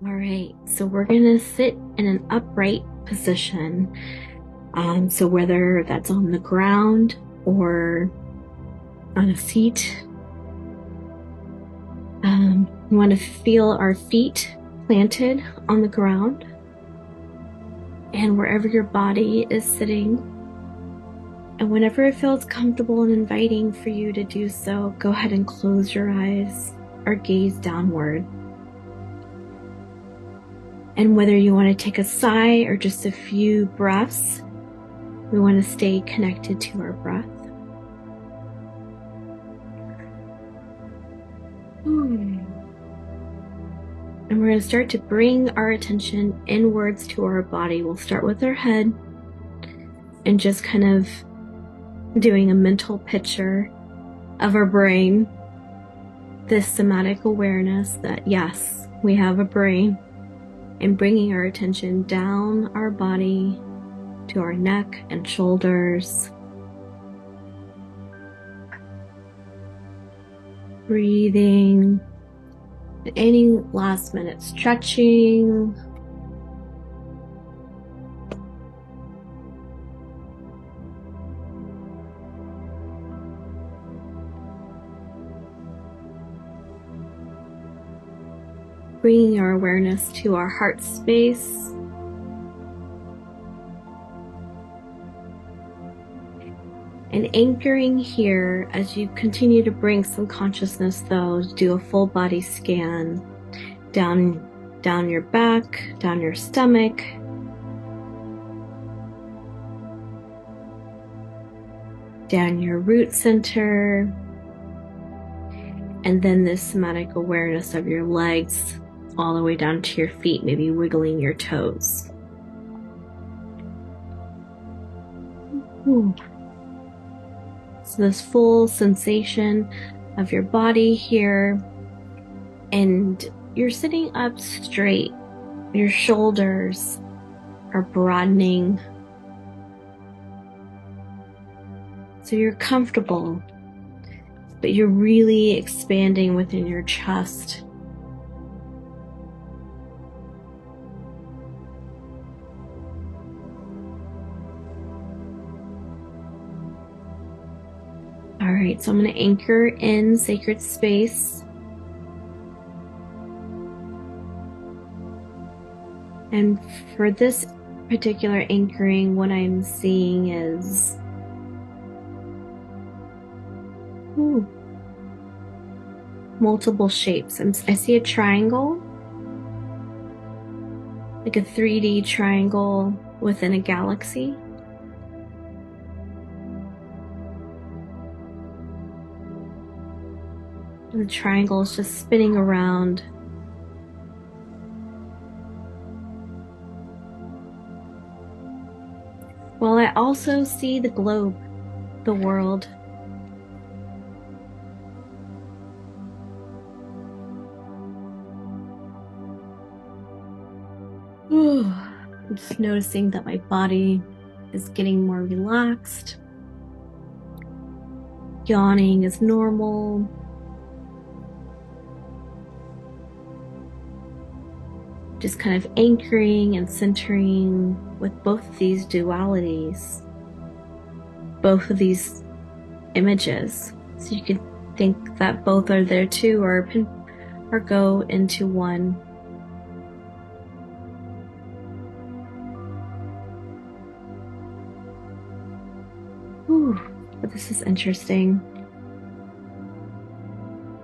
All right, so we're gonna sit in an upright position. So whether that's on the ground or on a seat, we want to feel our feet planted on the ground, and wherever your body is sitting. And whenever it feels comfortable and inviting for you to do so, go ahead and close your eyes or gaze downward. And whether you want to take a sigh or just a few breaths, we want to stay connected to our breath. And we're going to start to bring our attention inwards to our body. We'll start with our head and just kind of doing a mental picture of our brain, this somatic awareness that yes, we have a brain, and bringing our attention down our body to our neck and shoulders. Breathing, any last minute stretching. Bringing our awareness to our heart space. And anchoring here as you continue to bring some consciousness, though, do a full body scan down your back, down your stomach, down your root center, and then this somatic awareness of your legs all the way down to your feet, maybe wiggling your toes. So this full sensation of your body here, and you're sitting up straight. Your shoulders are broadening. So you're comfortable, but you're really expanding within your chest. All right, so I'm going to anchor in sacred space. And for this particular anchoring, what I'm seeing is multiple shapes. I see a triangle, like a 3D triangle within a galaxy. And the triangle is just spinning around. Well, I also see the globe, the world. I'm just noticing that my body is getting more relaxed. Yawning is normal. Just kind of anchoring and centering with both of these dualities, both of these images. So you can think that both are there too, or go into one. But this is interesting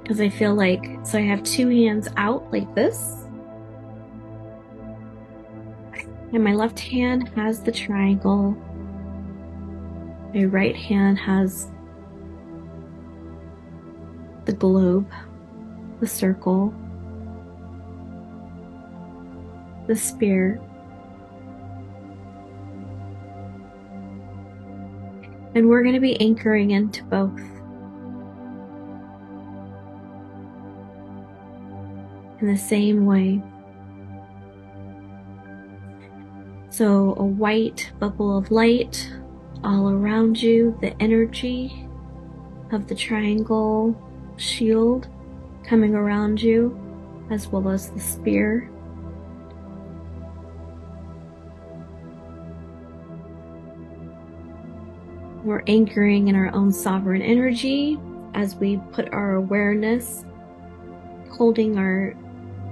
because I feel like, so I have two hands out like this. And my left hand has the triangle. My right hand has the globe, the circle, the spear. And we're going to be anchoring into both. In the same way. So a white bubble of light all around you, the energy of the triangle shield coming around you, as well as the spear We're anchoring in our own sovereign energy as we put our awareness, holding our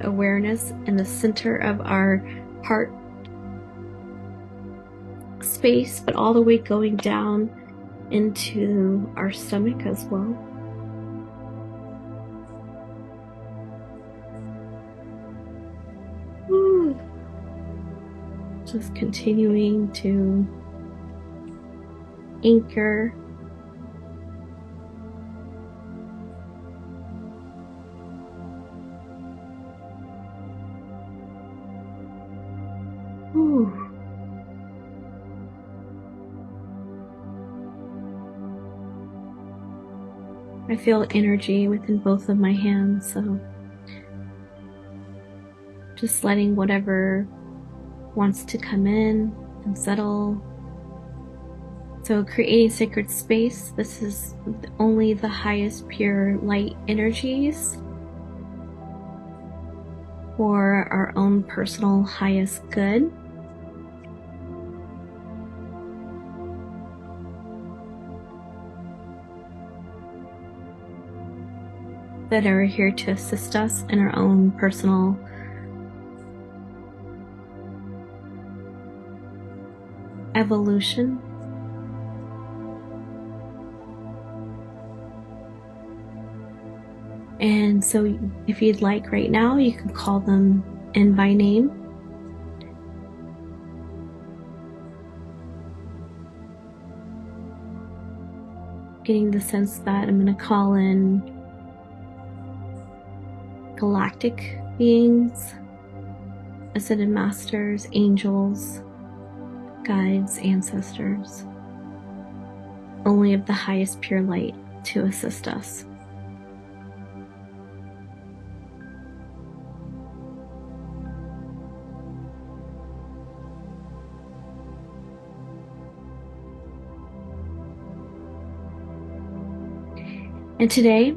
awareness in the center of our heart space, but all the way going down into our stomach as well. Woo. Just continuing to anchor. Woo. I feel energy within both of my hands, so just letting whatever wants to come in and settle. So creating sacred space, this is only the highest pure light energies for our own personal highest good. That are here to assist us in our own personal evolution. And so if you'd like right now, you can call them in by name. Getting the sense that I'm going to call in galactic beings, ascended masters, angels, guides, ancestors, only of the highest pure light to assist us. And today,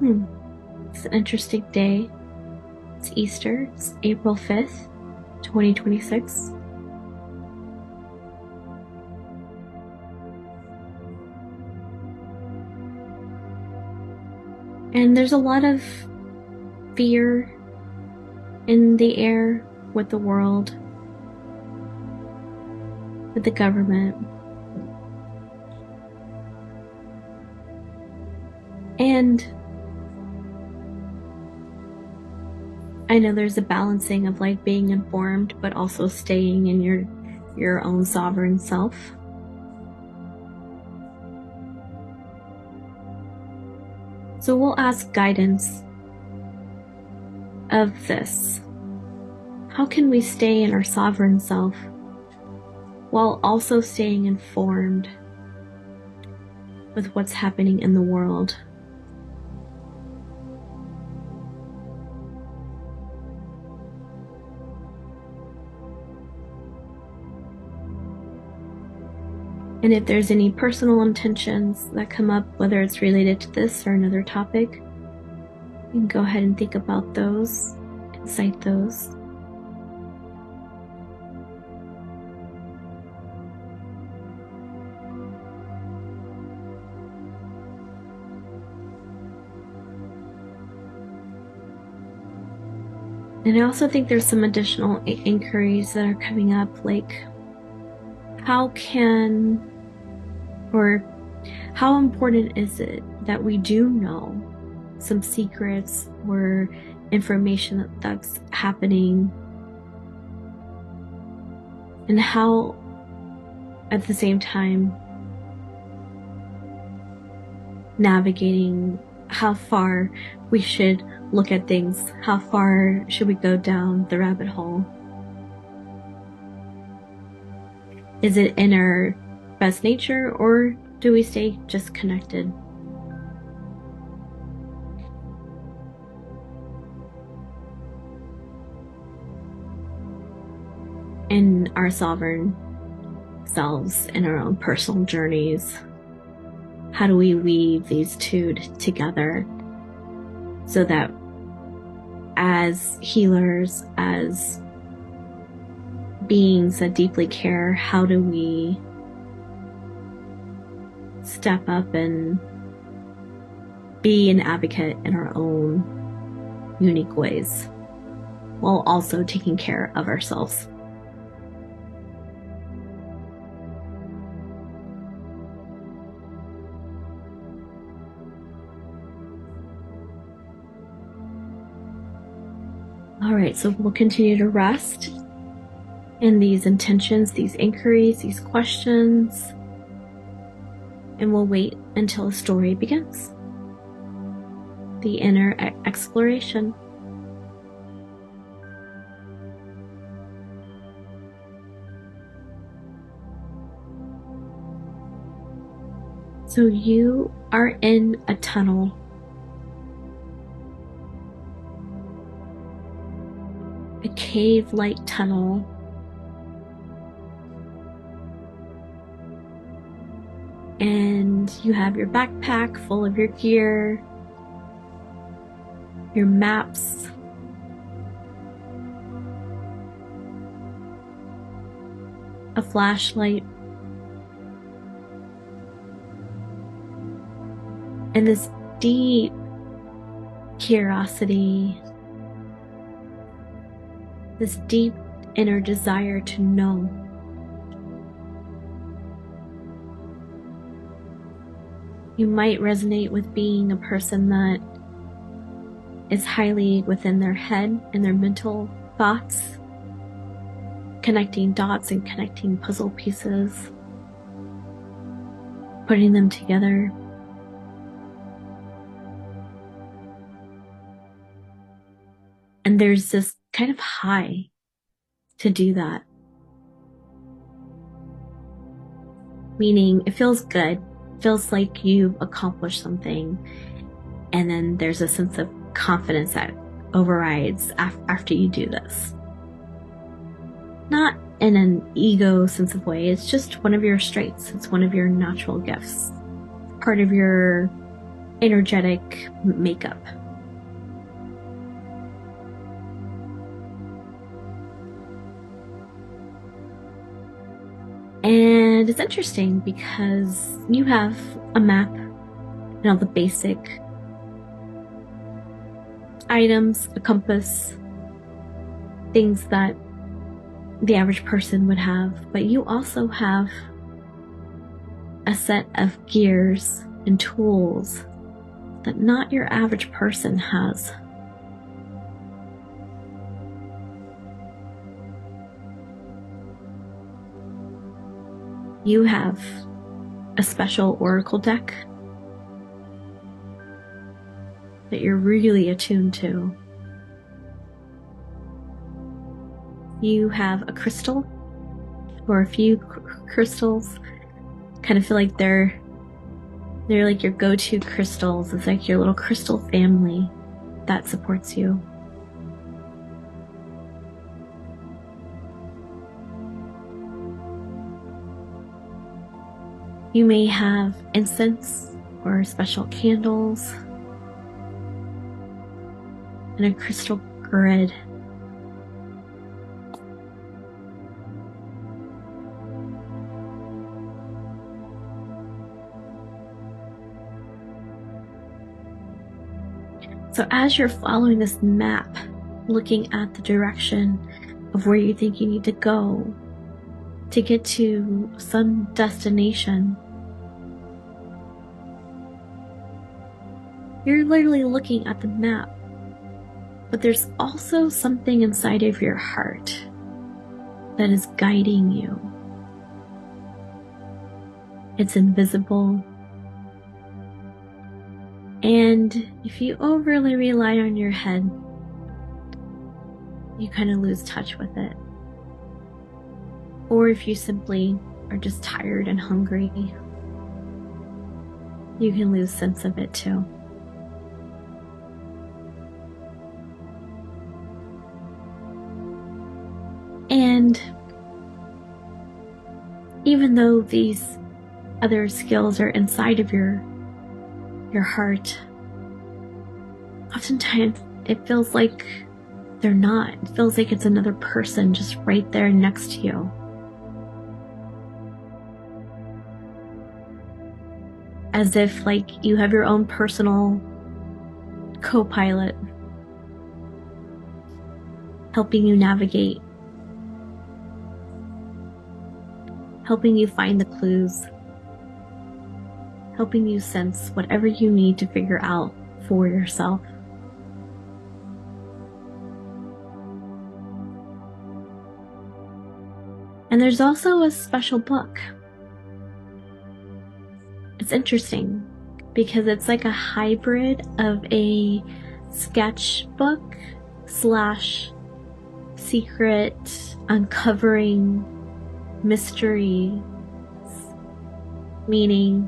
it's an interesting day. It's Easter. It's April 5th, 2026. And there's a lot of fear in the air with the world, with the government. And I know there's a balancing of like being informed, but also staying in your own sovereign self. So we'll ask guidance of this. How can we stay in our sovereign self while also staying informed with what's happening in the world? And if there's any personal intentions that come up, whether it's related to this or another topic, you can go ahead and think about those and cite those. And I also think there's some additional inquiries that are coming up, like how important is it that we do know some secrets or information that's happening, and how at the same time navigating how far we should look at things, how far should we go down the rabbit hole? Is it in our best nature, or do we stay just connected? In our sovereign selves, in our own personal journeys, how do we weave these two together so that as healers, as beings that deeply care, how do we step up and be an advocate in our own unique ways, while also taking care of ourselves. All right, so we'll continue to rest in these intentions, these inquiries, these questions, and we'll wait until a story begins. The inner exploration. So you are in a tunnel. A cave-like tunnel. And you have your backpack full of your gear, your maps, a flashlight, and this deep curiosity, this deep inner desire to know. You might resonate with being a person that is highly within their head and their mental thoughts, connecting dots and connecting puzzle pieces, putting them together. And there's this kind of high to do that. Meaning it feels good, feels like you've accomplished something, and then there's a sense of confidence that overrides after you do this. Not in an ego sense of way, it's just one of your strengths, it's one of your natural gifts, part of your energetic makeup. And it's interesting because you have a map and all the basic items, a compass, things that the average person would have, but you also have a set of gears and tools that not your average person has. You have a special oracle deck that you're really attuned to. You have a crystal or a few crystals. Kind of feel like they're like your go-to crystals. It's like your little crystal family that supports you. You may have incense or special candles and a crystal grid. So as you're following this map, looking at the direction of where you think you need to go to get to some destination, you're literally looking at the map, but there's also something inside of your heart that is guiding you. It's invisible. And if you overly rely on your head, you kind of lose touch with it. Or if you simply are just tired and hungry, you can lose sense of it too. And even though these other skills are inside of your heart, oftentimes it feels like they're not. It feels like it's another person just right there next to you. as if like you have your own personal co-pilot helping you navigate, helping you find the clues, helping you sense whatever you need to figure out for yourself. And there's also a special book. It's interesting because it's like a hybrid of a sketchbook / secret uncovering mystery, meaning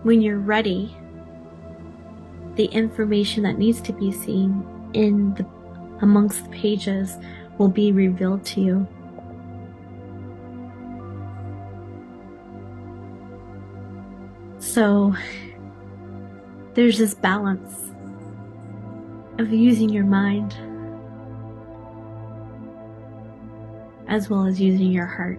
when you're ready, the information that needs to be seen amongst the pages will be revealed to you. So there's this balance of using your mind as well as using your heart.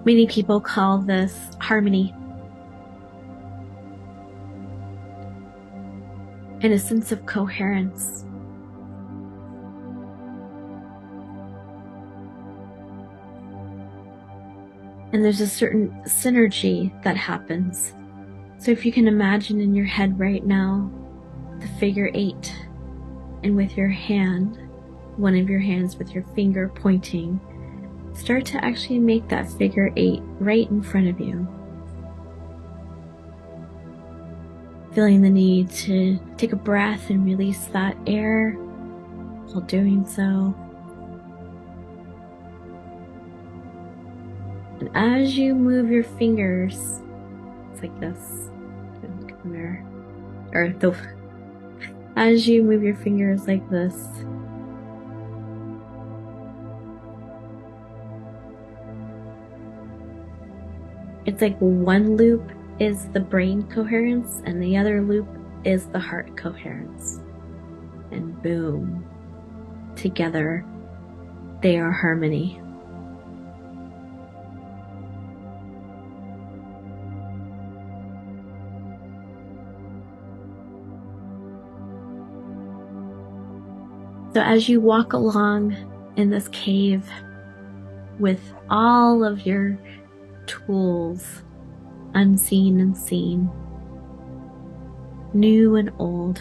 Many people call this harmony and a sense of coherence. And there's a certain synergy that happens. So if you can imagine in your head right now, the figure 8, and with your hand, one of your hands with your finger pointing, start to actually make that figure 8 right in front of you. Feeling the need to take a breath and release that air while doing so. And as you move your fingers, it's like this. Look in the mirror. As you move your fingers like this, it's like one loop is the brain coherence and the other loop is the heart coherence. And boom, together they are harmony. So as you walk along in this cave with all of your tools, unseen and seen, new and old,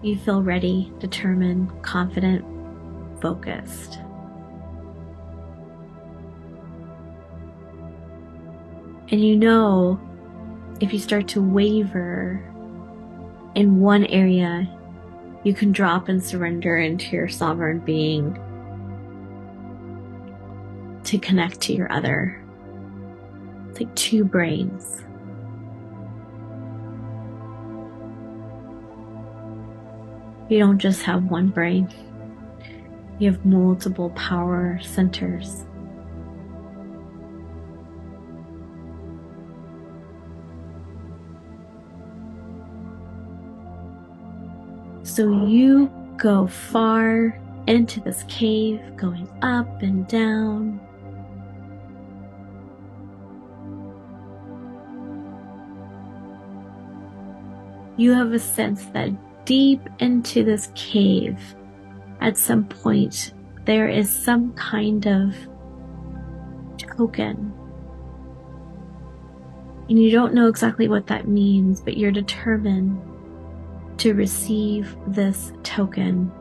you feel ready, determined, confident, focused. And you know, if you start to waver in one area, you can drop and surrender into your sovereign being to connect to your other. It's like two brains. You don't just have one brain. You have multiple power centers. So you go far into this cave, going up and down. You have a sense that deep into this cave, at some point, there is some kind of token. And you don't know exactly what that means, but you're determined to receive this token.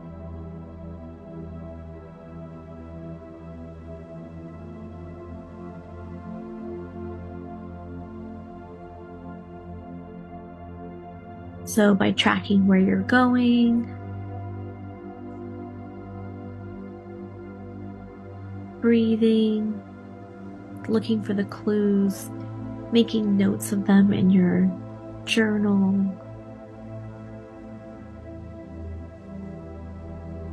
So by tracking where you're going, breathing, looking for the clues, making notes of them in your journal,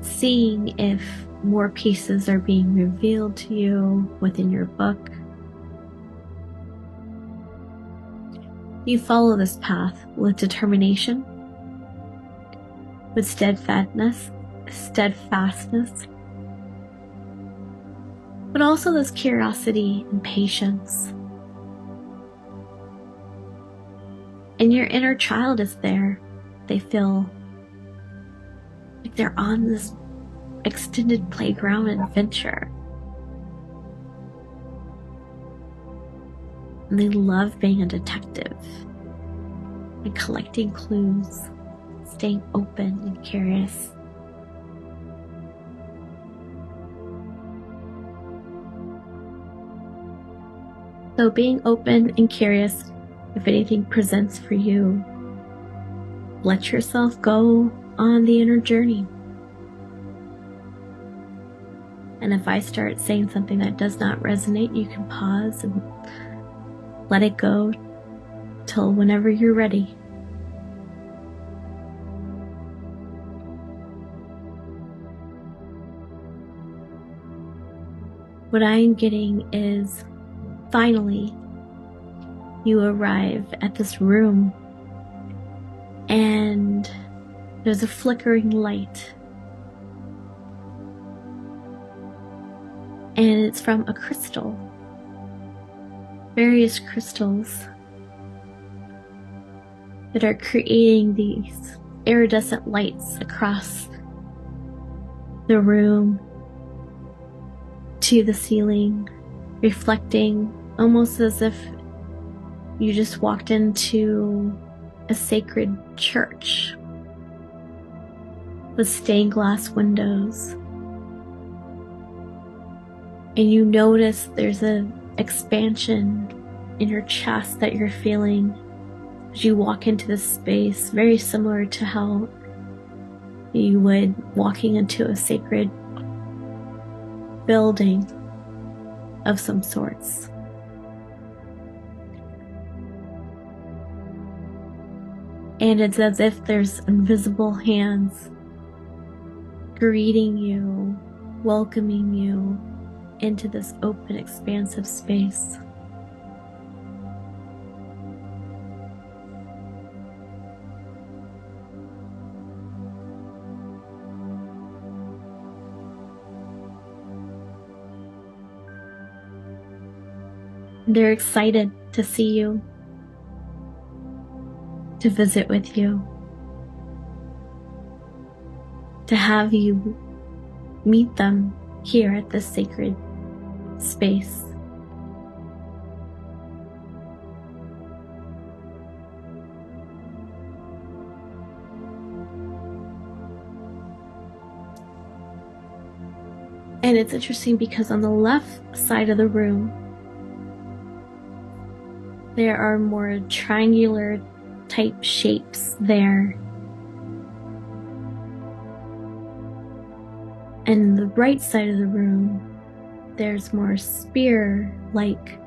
seeing if more pieces are being revealed to you within your book. You follow this path with determination, with steadfastness, but also this curiosity and patience. And your inner child is there. They feel like they're on this extended playground adventure. And they love being a detective and collecting clues, staying open and curious. So being open and curious, if anything presents for you, let yourself go on the inner journey. And if I start saying something that does not resonate, you can pause and let it go till whenever you're ready. What I'm getting is, finally, you arrive at this room and there's a flickering light. And it's from a crystal. Various crystals that are creating these iridescent lights across the room to the ceiling, reflecting almost as if you just walked into a sacred church with stained glass windows. And you notice there's an expansion in your chest that you're feeling as you walk into this space, very similar to how you would walking into a sacred building of some sorts. And it's as if there's invisible hands greeting you, welcoming you into this open, expansive space. They're excited to see you, to visit with you, to have you meet them here at this sacred space. And it's interesting because on the left side of the room, there are more triangular type shapes there. And the right side of the room, there's more spear-like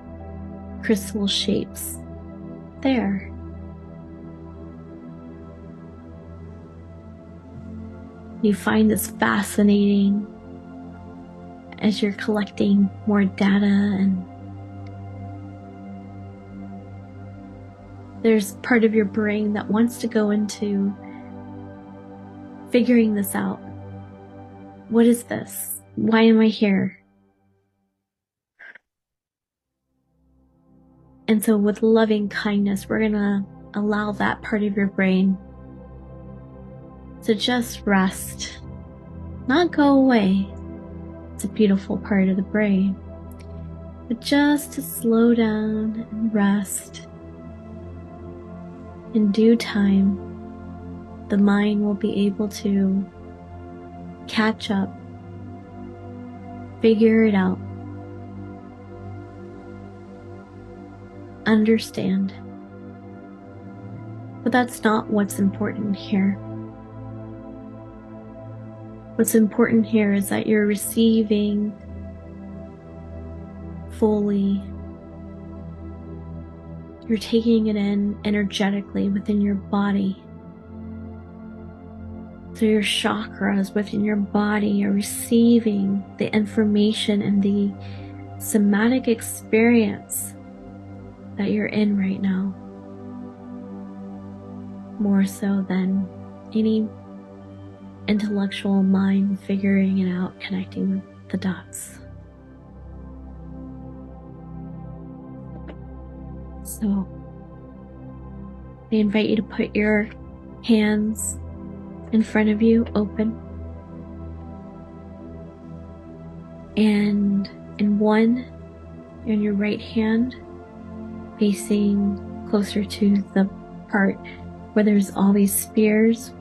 crystal shapes there. You find this fascinating as you're collecting more data, and there's part of your brain that wants to go into figuring this out. What is this? Why am I here? And so with loving kindness, we're going to allow that part of your brain to just rest, not go away. It's a beautiful part of the brain, but just to slow down and rest. In due time, the mind will be able to catch up, figure it out, understand. But that's not what's important here. What's important here is that you're receiving fully. You're taking it in energetically within your body. So your chakras within your body are receiving the information and the somatic experience that you're in right now. more so than any intellectual mind figuring it out, connecting the dots. So I invite you to put your hands in front of you, open, and in one, in your right hand, facing closer to the part where there's all these spears,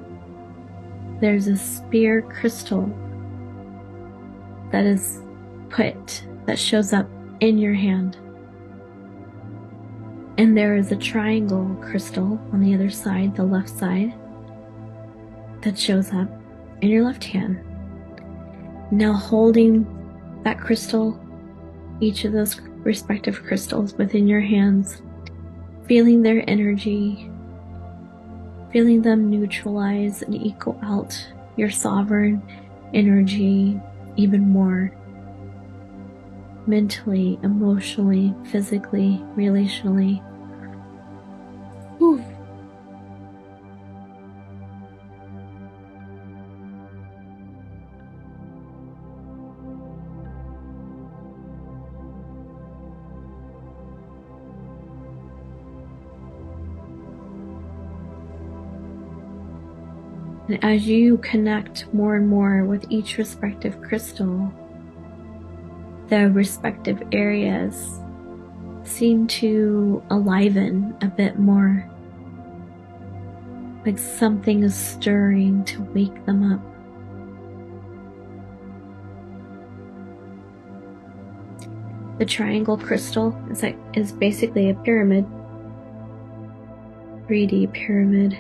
there's a spear crystal that is that shows up in your hand. And there is a triangle crystal on the other side, the left side, that shows up in your left hand. Now holding that crystal, each of those respective crystals within your hands, feeling their energy, feeling them neutralize and equal out your sovereign energy even more, mentally, emotionally, physically, relationally. Whew. And as you connect more and more with each respective crystal, the respective areas seem to aliven a bit more, like something is stirring to wake them up. The triangle crystal is basically a pyramid, 3D pyramid.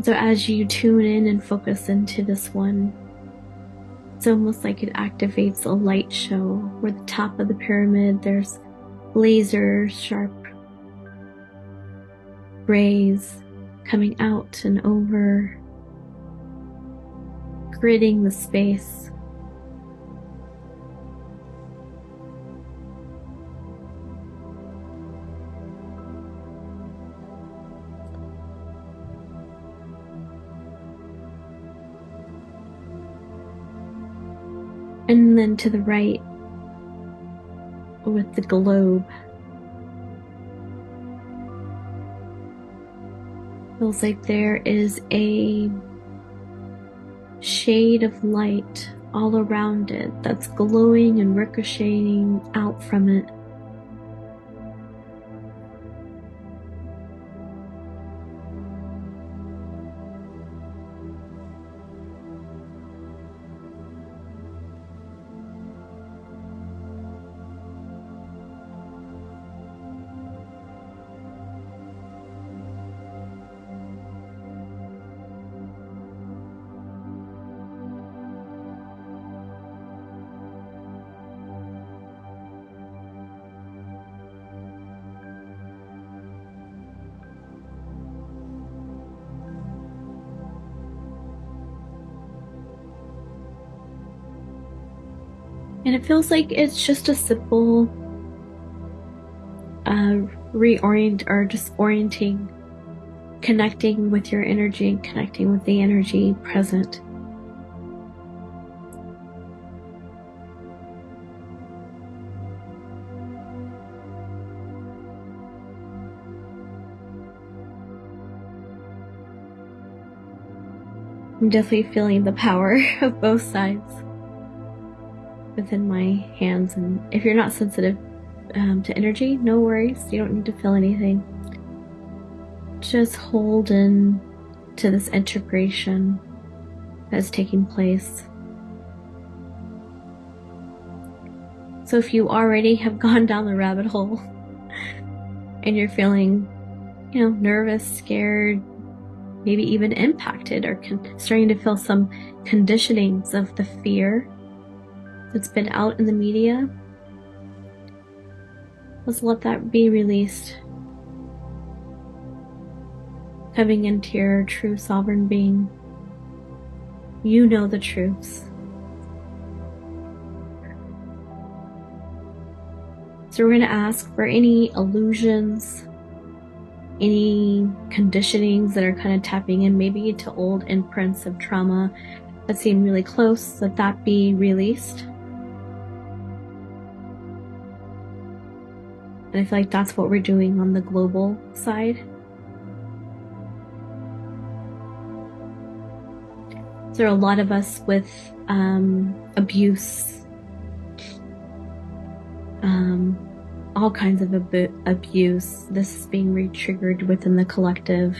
So as you tune in and focus into this one, it's almost like it activates a light show where the top of the pyramid, there's laser sharp rays coming out and over, gridding the space. And then to the right, with the globe, feels like there is a shade of light all around it that's glowing and ricocheting out from it. And it feels like it's just a simple orienting, connecting with your energy and connecting with the energy present. I'm definitely feeling the power of both sides within my hands. And if you're not sensitive to energy, no worries. You don't need to feel anything. Just hold in to this integration that's taking place. So if you already have gone down the rabbit hole and you're feeling, nervous, scared, maybe even impacted, or starting to feel some conditionings of the fear that's been out in the media, let's let that be released. coming into your true sovereign being. You know the truths. So we're going to ask for any illusions, any conditionings that are kind of tapping in maybe to old imprints of trauma that seem really close, that be released. And I feel like that's what we're doing on the global side. So there are a lot of us with abuse, all kinds of abuse. This is being re-triggered within the collective.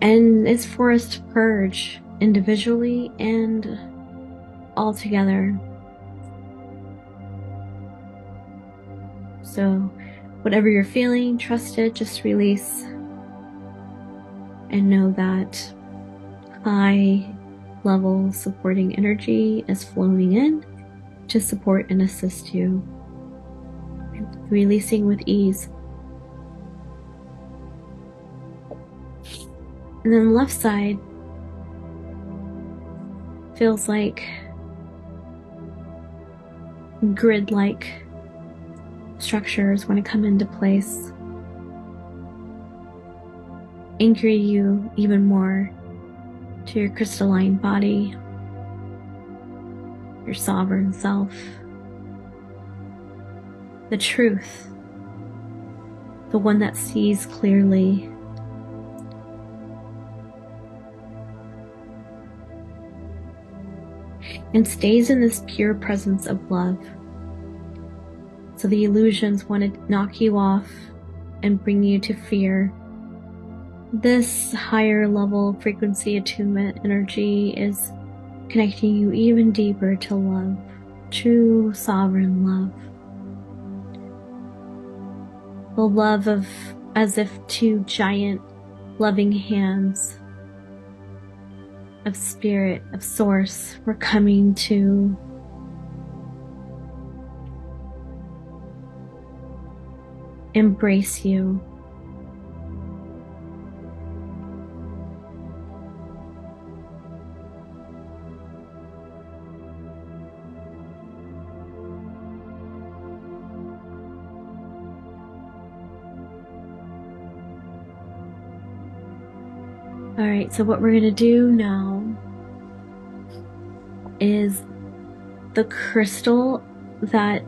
And it's for us to purge individually and all together. So whatever you're feeling, trust it, just release. And know that high level supporting energy is flowing in to support and assist you. Releasing with ease. And then the left side feels like grid-like structures want to come into place. Anchor you even more to your crystalline body, your sovereign self, the truth, the one that sees clearly. And stays in this pure presence of love. So the illusions want to knock you off and bring you to fear. This higher level frequency attunement energy is connecting you even deeper to love, true sovereign love. The love of as if two giant loving hands of spirit, of source, were coming to embrace you. Alright, so what we're going to do now is the crystal that,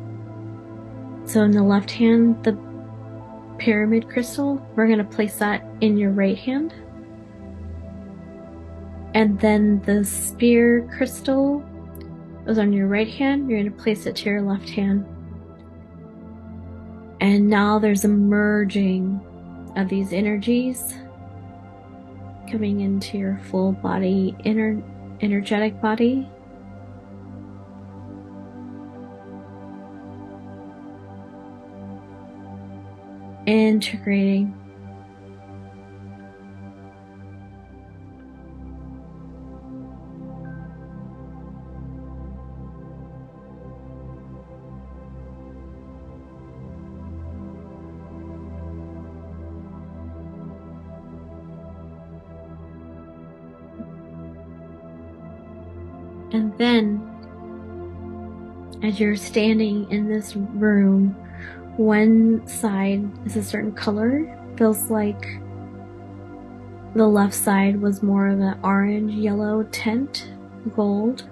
so in the left hand, the pyramid crystal, we're going to place that in your right hand. And then the spear crystal is on your right hand, you're going to place it to your left hand. And now there's a merging of these energies coming into your full body, energetic body. Integrating. And then, as you're standing in this room, one side is a certain color. Feels like the left side was more of an orange, yellow tint, gold.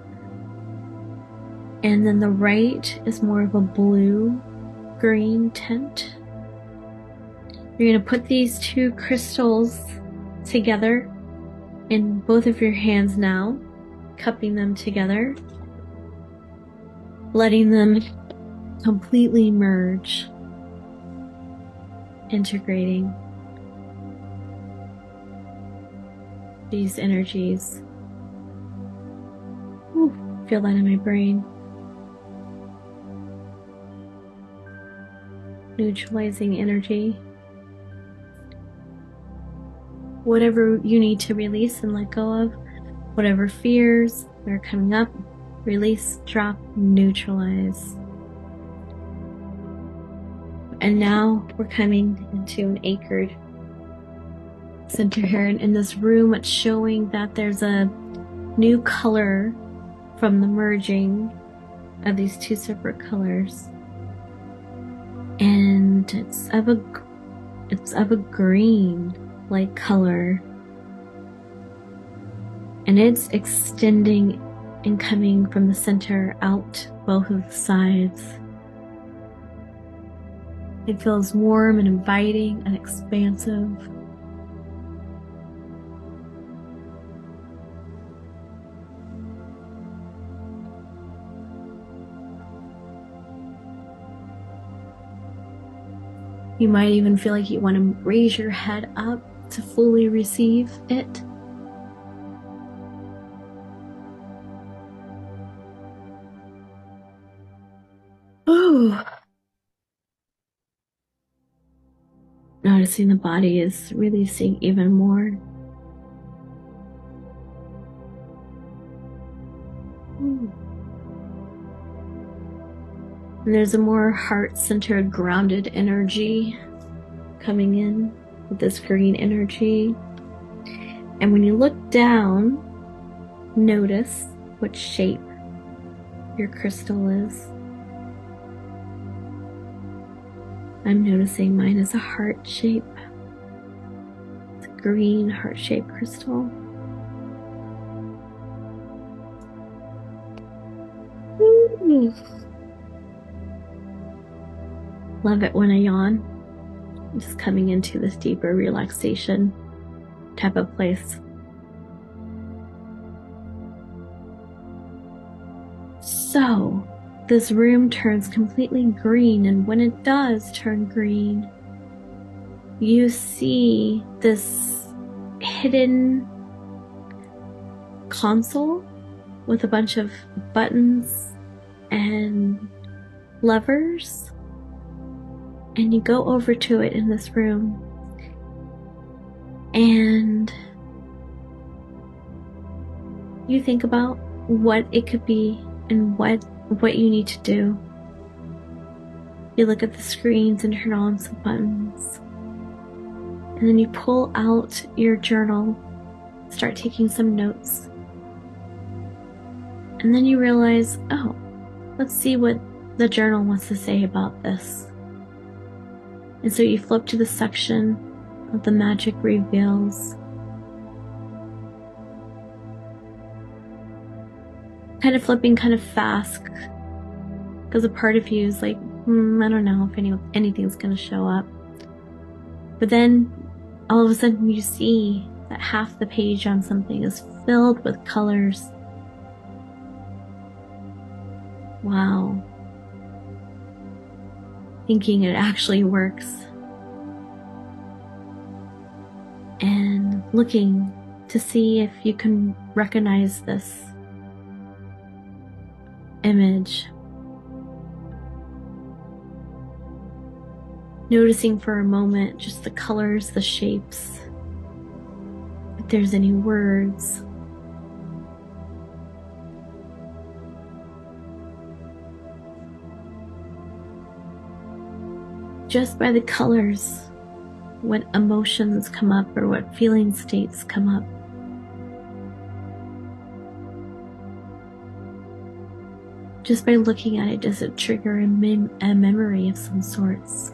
And then the right is more of a blue, green tint. You're going to put these two crystals together in both of your hands now, cupping them together, letting them completely merge, integrating these energies. Ooh, feel that in my brain. Neutralizing energy. Whatever you need to release and let go of, whatever fears that are coming up, release, drop, neutralize. And now we're coming into an anchored center here. And in this room, it's showing that there's a new color from the merging of these two separate colors. And it's of a green like color. And it's extending and coming from the center out both of the sides. It feels warm and inviting and expansive. You might even feel like you want to raise your head up to fully receive it. Oh. Noticing the body is releasing even more. And there's a more heart-centered, grounded energy coming in with this green energy. And when you look down, notice what shape your crystal is. I'm noticing mine is a heart shape. It's a green heart-shaped crystal. Love it when I yawn. I'm just coming into this deeper relaxation type of place. So, this room turns completely green, and when it does turn green, you see this hidden console with a bunch of buttons and levers, and you go over to it in this room, and you think about what it could be and what you need to do. You look at the screens and turn on some buttons, and then you pull out your journal, start taking some notes, and then you realize, oh, let's see what the journal wants to say about this. And so you flip to the section of the magic reveals. Kind of flipping kind of fast, because a part of you is like, I don't know if anything's going to show up. But then all of a sudden you see that half the page on something is filled with colors. Wow. Thinking it actually works. And looking to see if you can recognize this image. Noticing for a moment just the colors, the shapes, if there's any words. Just by the colors, what emotions come up or what feeling states come up. Just by looking at it, does it trigger a memory of some sorts?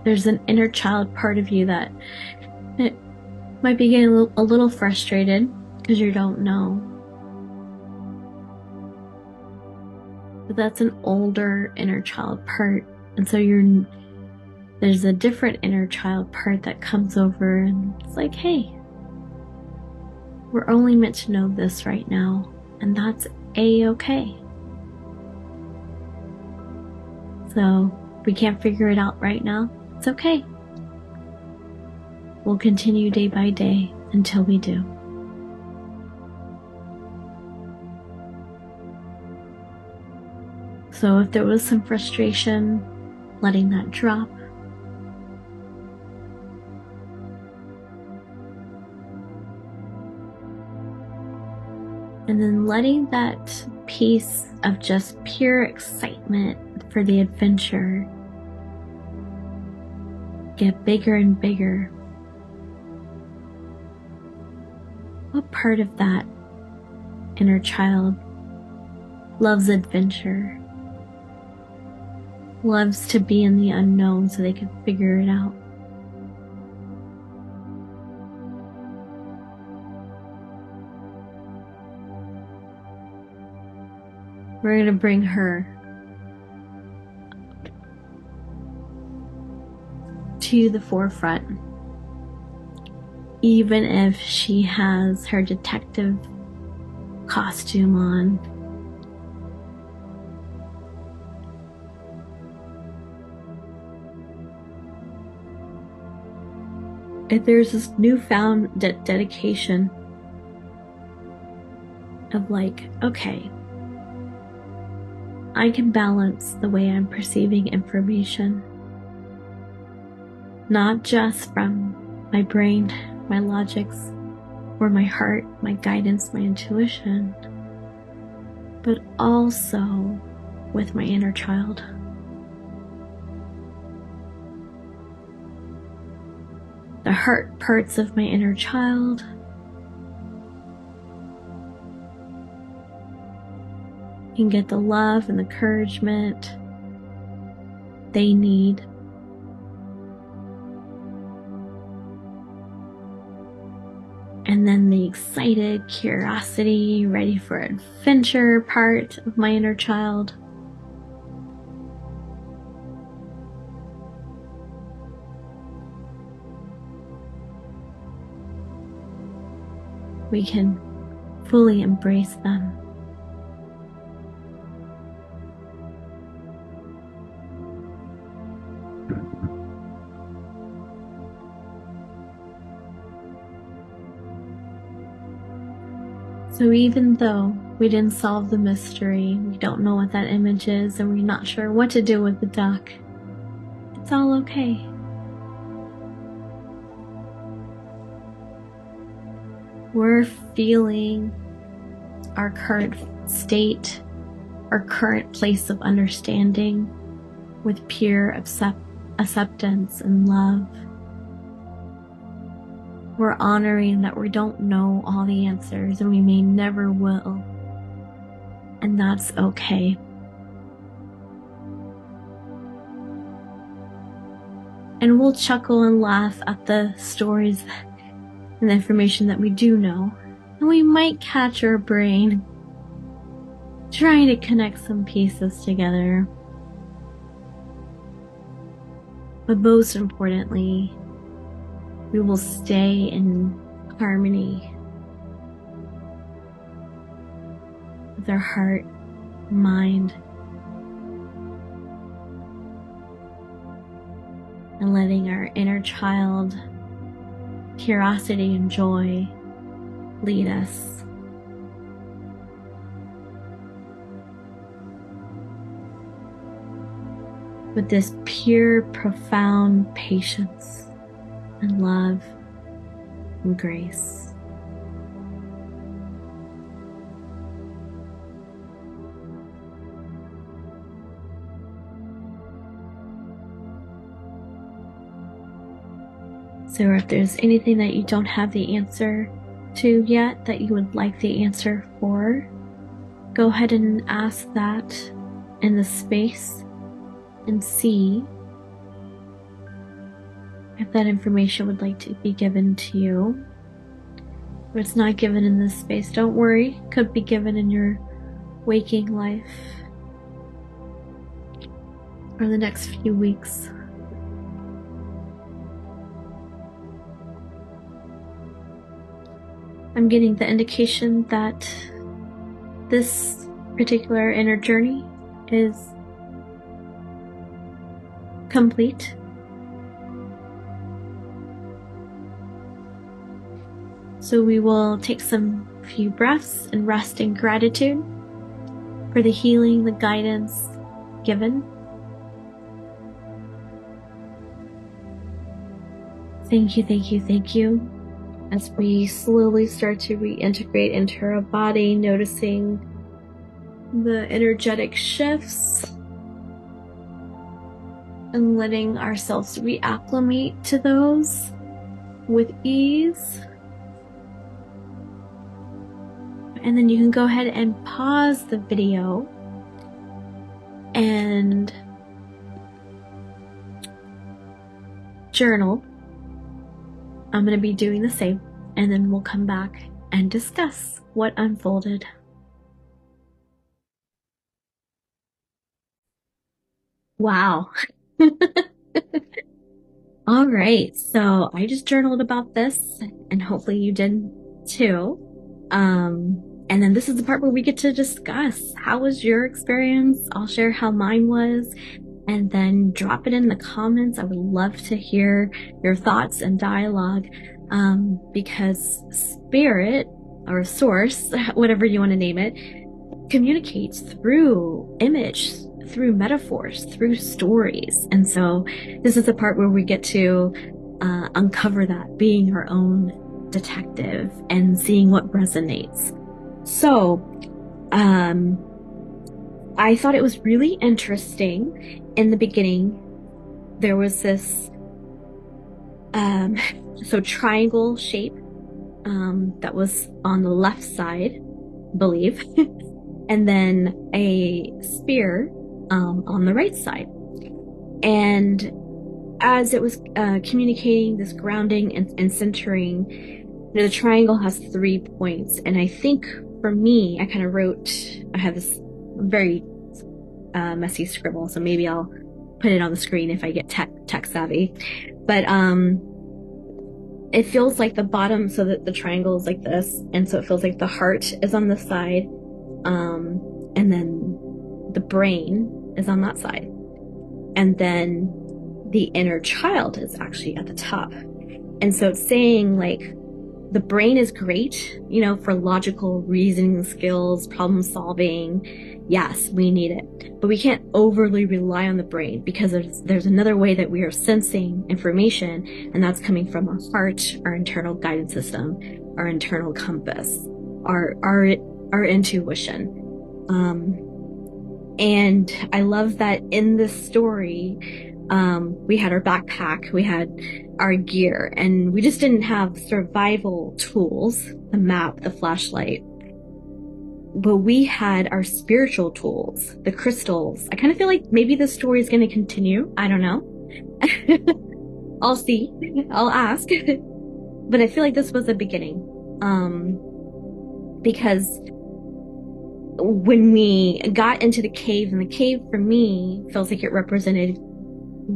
There's an inner child part of you that it might be getting a little frustrated because you don't know. But that's an older inner child part. And so there's a different inner child part that comes over and it's like, hey, we're only meant to know this right now. And that's A-okay. So if we can't figure it out right now, it's okay. We'll continue day by day until we do. So if there was some frustration, letting that drop. And then letting that piece of just pure excitement for the adventure get bigger and bigger. What part of that inner child loves adventure, loves to be in the unknown so they can figure it out? We're going to bring her to the forefront, even if she has her detective costume on. If there's this newfound dedication of like, okay, I can balance the way I'm perceiving information, not just from my brain, my logics, or my heart, my guidance, my intuition, but also with my inner child. The heart parts of my inner child can get the love and encouragement they need. And then the excited curiosity, ready for adventure part of my inner child we can fully embrace them. So even though we didn't solve the mystery, we don't know what that image is, and we're not sure what to do with the duck, it's all okay. We're feeling our current state, our current place of understanding with pure acceptance and love. We're honoring that we don't know all the answers and we may never will. And that's okay. And we'll chuckle and laugh at the stories and the information that we do know. And we might catch our brain trying to connect some pieces together. But most importantly, we will stay in harmony with our heart, mind, and letting our inner child, curiosity and joy lead us. With this pure, profound patience and love and grace. So if there's anything that you don't have the answer to yet that you would like the answer for, go ahead and ask that in the space and see if that information would like to be given to you. If it's not given in this space, don't worry. It could be given in your waking life or the next few weeks. I'm getting the indication that this particular inner journey is complete. So we will take some few breaths and rest in gratitude for the healing, the guidance, given. Thank you, thank you, thank you. As we slowly start to reintegrate into our body, noticing the energetic shifts and letting ourselves reacclimate to those with ease. And then you can go ahead and pause the video and journal. I'm going to be doing the same, and then we'll come back and discuss what unfolded. Wow. All right, so I just journaled about this, and hopefully you did too. And then this is the part where we get to discuss how was your experience. I'll share how mine was, and then drop it in the comments. I would love to hear your thoughts and dialogue, because spirit or source, whatever you want to name it, communicates through image, through metaphors, through stories. And so this is the part where we get to uncover that, being our own detective and seeing what resonates. So I thought it was really interesting. In the beginning, there was this triangle shape that was on the left side, I believe, and then a spear on the right side. And as it was communicating this grounding and centering, the triangle has 3 points. And I think for me, I kind of I have this very messy scribble, so maybe I'll put it on the screen if I get tech savvy. But it feels like the bottom, so that the triangle is like this, and so it feels like the heart is on this side, and then the brain is on that side, and then the inner child is actually at the top. And so it's saying, like, the brain is great, for logical reasoning skills, problem solving. Yes, we need it, but we can't overly rely on the brain, because there's another way that we are sensing information, and that's coming from our heart, our internal guidance system, our internal compass, our intuition. And I love that in this story, we had our backpack, we had our gear, and we just didn't have survival tools, the map, the flashlight, but we had our spiritual tools, the crystals. I kind of feel like maybe the story is going to continue. I don't know. I'll see. I'll ask. But I feel like this was the beginning. Because when we got into the cave, and the cave for me feels like it represented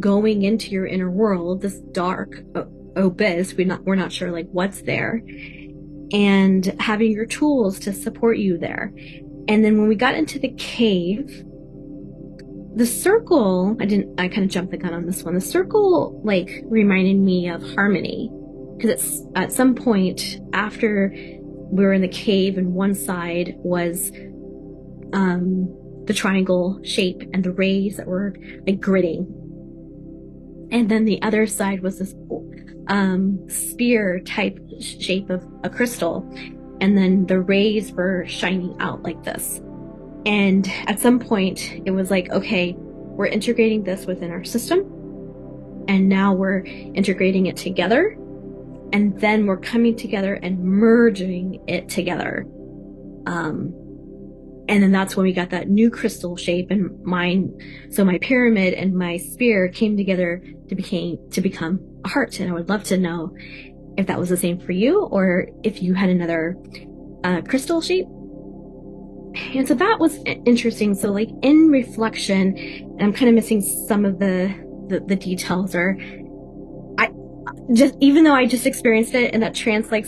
going into your inner world, this dark abyss. We're not sure like what's there, and having your tools to support you there. And then when we got into the cave, the circle, I kind of jumped the gun on this one. The circle like reminded me of harmony, because it's at some point after we were in the cave, and one side was the triangle shape and the rays that were like gritting, and then the other side was this spear type shape of a crystal, and then the rays were shining out like this. And at some point it was like, okay, we're integrating this within our system, and now we're integrating it together, and then we're coming together and merging it together. And then that's when we got that new crystal shape, and so my pyramid and my spear came together to become a heart. And I would love to know if that was the same for you, or if you had another crystal shape. And so that was interesting. So like in reflection, and I'm kind of missing some of the details, or even though I just experienced it in that trance-like,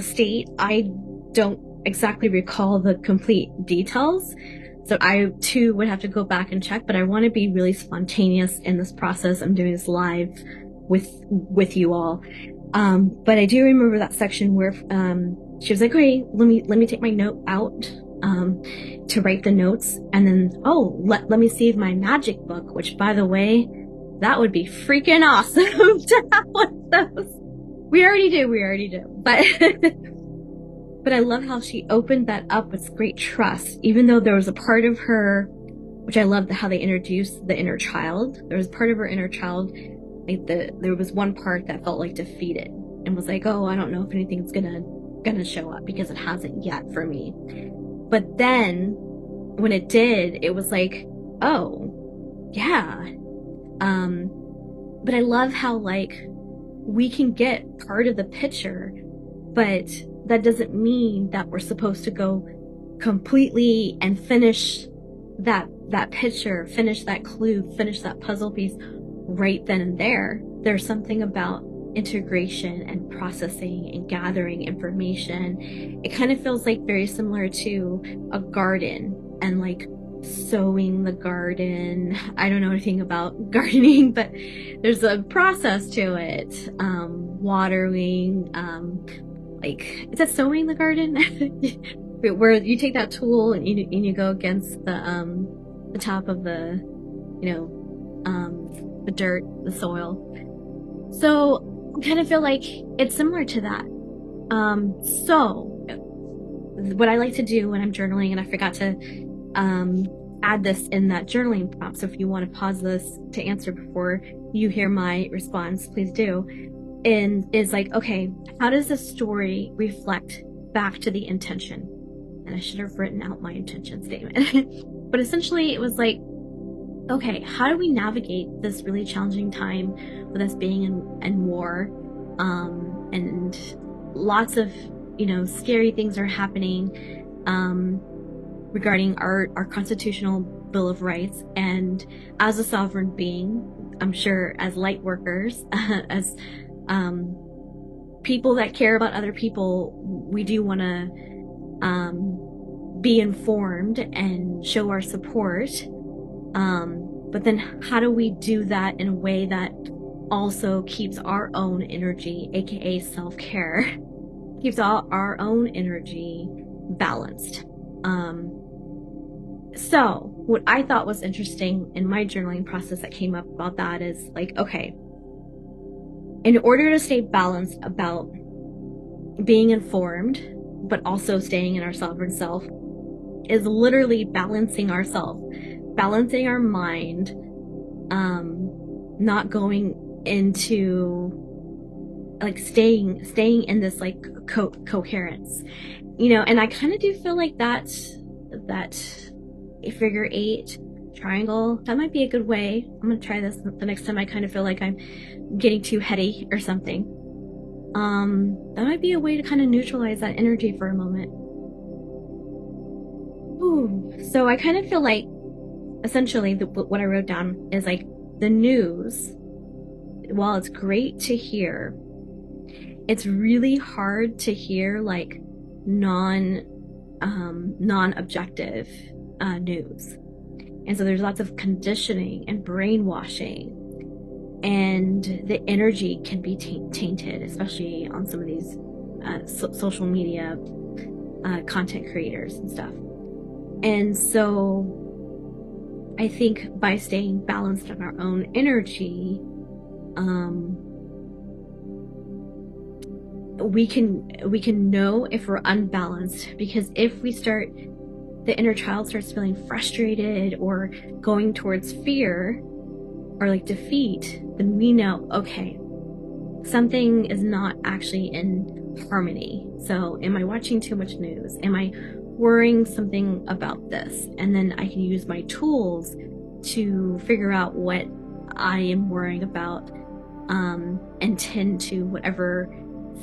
state, I don't exactly recall the complete details. So I too would have to go back and check, but I want to be really spontaneous in this process. I'm doing this live with you all. But I do remember that section where she was like, okay, let me take my note out to write the notes, and then, oh, let me save my magic book, which, by the way, that would be freaking awesome to have one of those. We already do, but but I love how she opened that up with great trust, even though there was a part of her, which I loved how they introduced the inner child. There was part of her inner child, like there was one part that felt like defeated and was like, oh, I don't know if anything's gonna show up because it hasn't yet for me. But then when it did, it was like, oh, yeah. But I love how, like, we can get part of the picture, but that doesn't mean that we're supposed to go completely and finish that picture, finish that clue, finish that puzzle piece right then and there. There's something about integration and processing and gathering information. It kind of feels like very similar to a garden and like sowing the garden. I don't know anything about gardening, but there's a process to it. Watering, like, is that sowing the garden? Where you take that tool and you go against the top of the, the dirt, the soil. So I kind of feel like it's similar to that. So what I like to do when I'm journaling, and I forgot to add this in that journaling prompt, so if you want to pause this to answer before you hear my response, please do, and is like, okay, how does the story reflect back to the intention? And I should have written out my intention statement. But essentially it was like, okay, how do we navigate this really challenging time with us being in war, and lots of scary things are happening regarding our constitutional Bill of Rights, and as a sovereign being, I'm sure as light workers, as people that care about other people, we do want to be informed and show our support. But then how do we do that in a way that also keeps our own energy, aka self-care, keeps our own energy balanced? So what I thought was interesting in my journaling process that came up about that is like, okay, in order to stay balanced about being informed, but also staying in our sovereign self, is literally balancing ourselves, balancing our mind, not going into like staying in this like coherence, and I kind of do feel like that a figure 8 triangle, that might be a good way. I'm gonna try this the next time I kind of feel like I'm getting too heady or something. That might be a way to kind of neutralize that energy for a moment. Ooh. So I kind of feel like essentially what I wrote down is like the news, while it's great to hear, it's really hard to hear like non-objective news. And so there's lots of conditioning and brainwashing, and the energy can be tainted, especially on some of these social media content creators and stuff. And so I think by staying balanced in our own energy, we can know if we're unbalanced, because if the inner child starts feeling frustrated or going towards fear or like defeat, then we know, okay, something is not actually in harmony. So am I watching too much news? Am I worrying something about this? And then I can use my tools to figure out what I am worrying about, and tend to whatever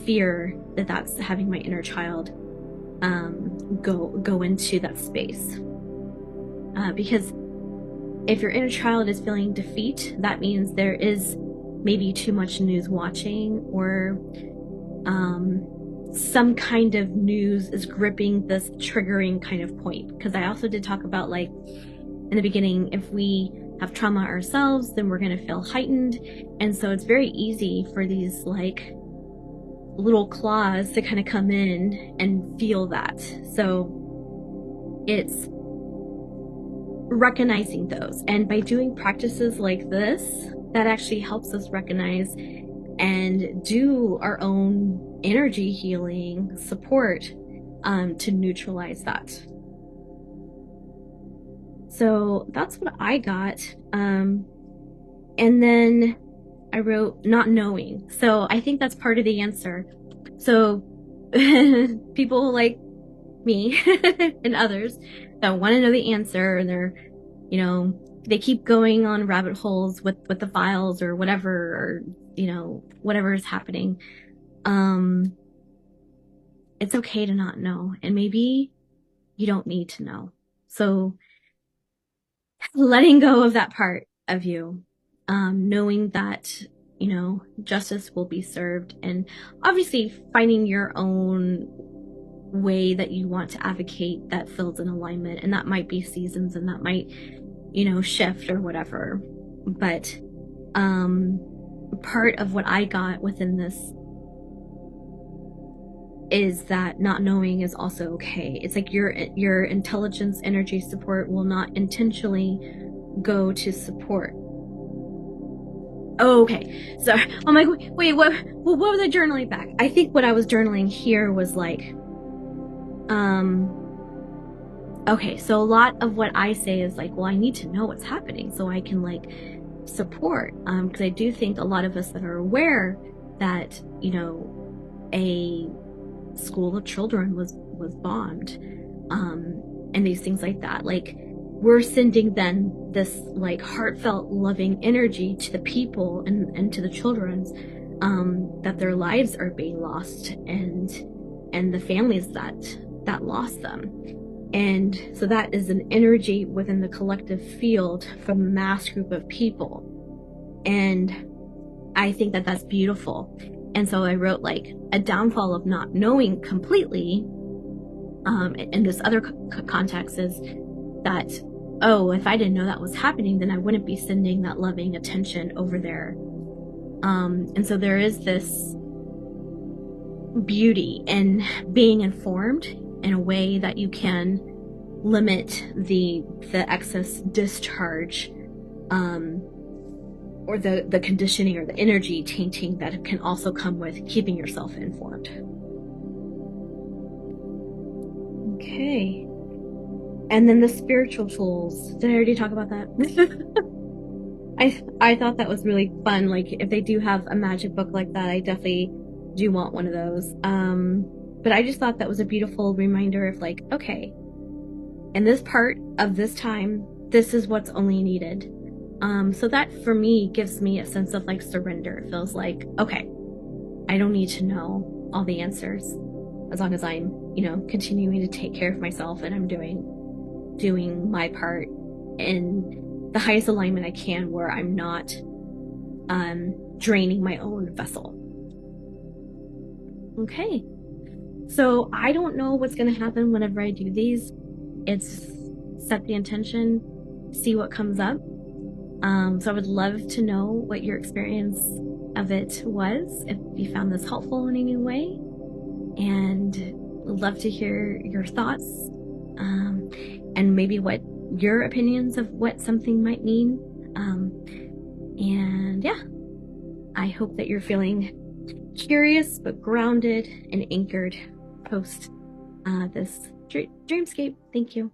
fear that's having my inner child go into that space. Because if your inner child is feeling defeat, that means there is maybe too much news watching, or some kind of news is gripping this triggering kind of point. Because I also did talk about, like, in the beginning, if we have trauma ourselves, then we're going to feel heightened. And so it's very easy for these like little claws to kind of come in and feel that. So it's recognizing those. And by doing practices like this, that actually helps us recognize and do our own energy healing support to neutralize that. So that's what I got. And then I wrote not knowing. So I think that's part of the answer. So people like me and others that want to know the answer, and they're, they keep going on rabbit holes with the files or whatever, or, whatever is happening. It's okay to not know, and maybe you don't need to know. So letting go of that part of you, knowing that, justice will be served, and obviously finding your own way that you want to advocate that feels in alignment. And that might be seasons, and that might, shift or whatever. But part of what I got within this is that not knowing is also okay. It's like your intelligence energy support will not intentionally go to support. Oh, okay. So I'm like, wait, what was I journaling back? I think what I was journaling here was like, okay, so a lot of what I say is like, well, I need to know what's happening so I can like support. Because I do think a lot of us that are aware that, a school of children was bombed, and these things like that. Like, we're sending then this like heartfelt, loving energy to the people and to the children's, that their lives are being lost, and the families that lost them. And so that is an energy within the collective field from a mass group of people. And I think that that's beautiful. And so I wrote like a downfall of not knowing completely, in this other context, is that, oh, if I didn't know that was happening, then I wouldn't be sending that loving attention over there. And so there is this beauty in being informed in a way that you can limit the excess discharge, or the conditioning or the energy tainting that can also come with keeping yourself informed. Okay. And then the spiritual tools. Did I already talk about that? I thought that was really fun. Like, if they do have a magic book like that, I definitely do want one of those. But I just thought that was a beautiful reminder of like, okay, in this part of this time, this is what's only needed. So that for me gives me a sense of like surrender. It feels like, okay, I don't need to know all the answers, as long as I'm, continuing to take care of myself, and I'm doing my part in the highest alignment I can, where I'm not draining my own vessel. Okay. So I don't know what's going to happen whenever I do these. It's set the intention, see what comes up. So I would love to know what your experience of it was, if you found this helpful in any way, and would love to hear your thoughts, and maybe what your opinions of what something might mean. And yeah, I hope that you're feeling curious but grounded and anchored post this dreamscape. Thank you.